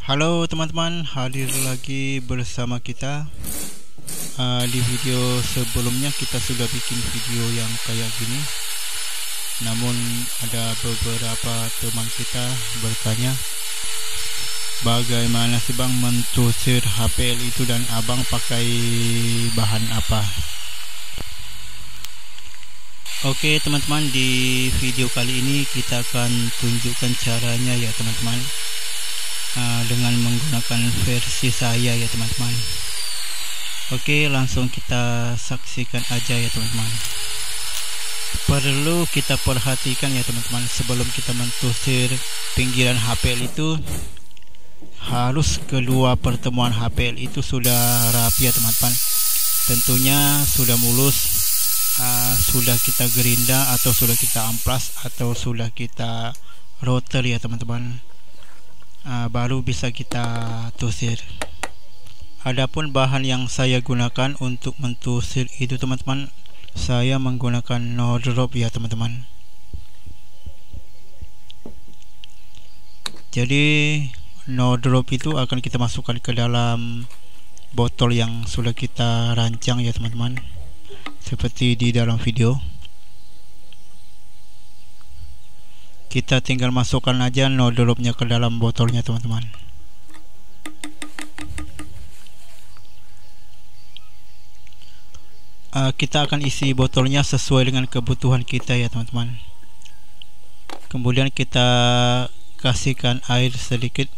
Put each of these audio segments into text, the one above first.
Halo teman-teman, hadir lagi bersama kita. Di video sebelumnya kita sudah bikin video yang kayak gini, namun ada beberapa teman kita bertanya, bagaimana sih bang mentusir HPL itu, dan abang pakai bahan apa? Oke teman-teman, di video kali ini kita akan tunjukkan caranya ya teman-teman, dengan menggunakan versi saya ya teman-teman. Oke, langsung kita saksikan aja ya teman-teman. Perlu kita perhatikan ya teman-teman, sebelum kita mentusir pinggiran HPL itu, harus kedua pertemuan HPL itu sudah rapi ya teman-teman. Tentunya sudah mulus, sudah kita gerinda atau sudah kita amplas atau sudah kita router ya teman-teman, baru bisa kita tusir. Adapun bahan yang saya gunakan untuk mentusir itu teman-teman, saya menggunakan no drop ya teman-teman. Jadi no drop itu akan kita masukkan ke dalam botol yang sudah kita rancang ya teman-teman, seperti di dalam video. Kita tinggal masukkan aja no dropnya ke dalam botolnya teman-teman. Kita akan isi botolnya sesuai dengan kebutuhan kita ya teman-teman. Kemudian kita kasihkan air sedikit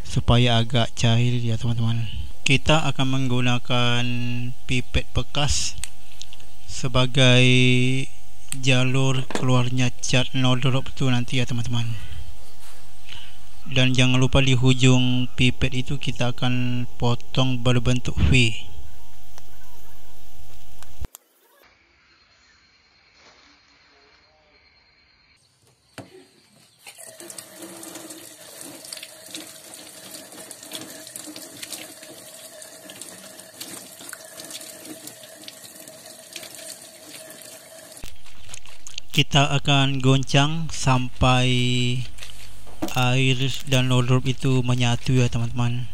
supaya agak cair ya teman-teman. Kita akan menggunakan pipet bekas sebagai jalur keluarnya cat no drop itu nanti ya teman-teman. Dan jangan lupa di ujung pipet itu kita akan potong berbentuk V. Kita akan goncang sampai air dan no drop itu menyatu ya teman-teman.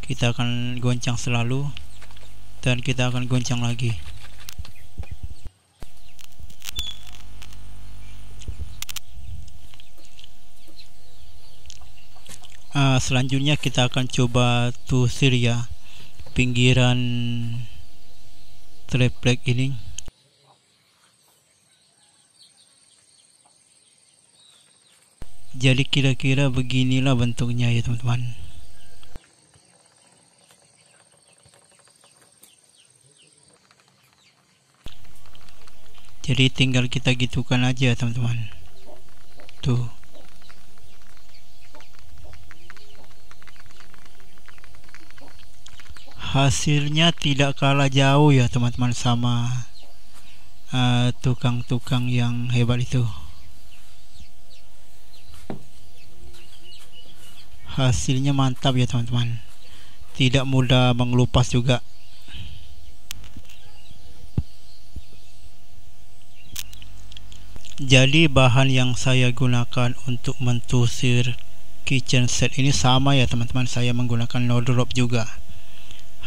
Kita akan goncang selalu, dan kita akan goncang lagi. Selanjutnya kita akan coba tusir ya pinggiran triplek ini. Jadi kira-kira beginilah bentuknya ya teman-teman. Jadi tinggal kita gitukan aja teman-teman. Tuh. Hasilnya tidak kalah jauh ya teman-teman sama tukang-tukang yang hebat itu. Hasilnya mantap ya teman-teman, tidak mudah mengelupas juga. Jadi bahan yang saya gunakan untuk mentusir kitchen set ini sama ya teman-teman, saya menggunakan no drop juga.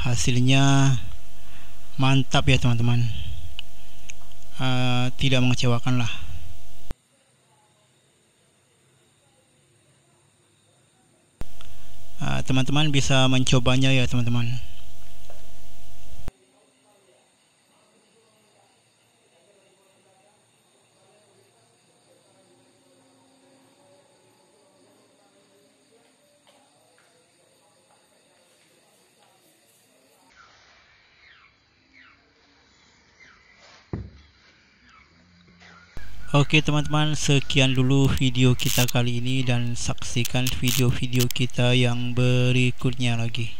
Hasilnya mantap ya teman-teman, tidak mengecewakan lah. Teman-teman bisa mencobanya ya teman-teman. Oke teman-teman, sekian dulu video kita kali ini, dan saksikan video-video kita yang berikutnya lagi.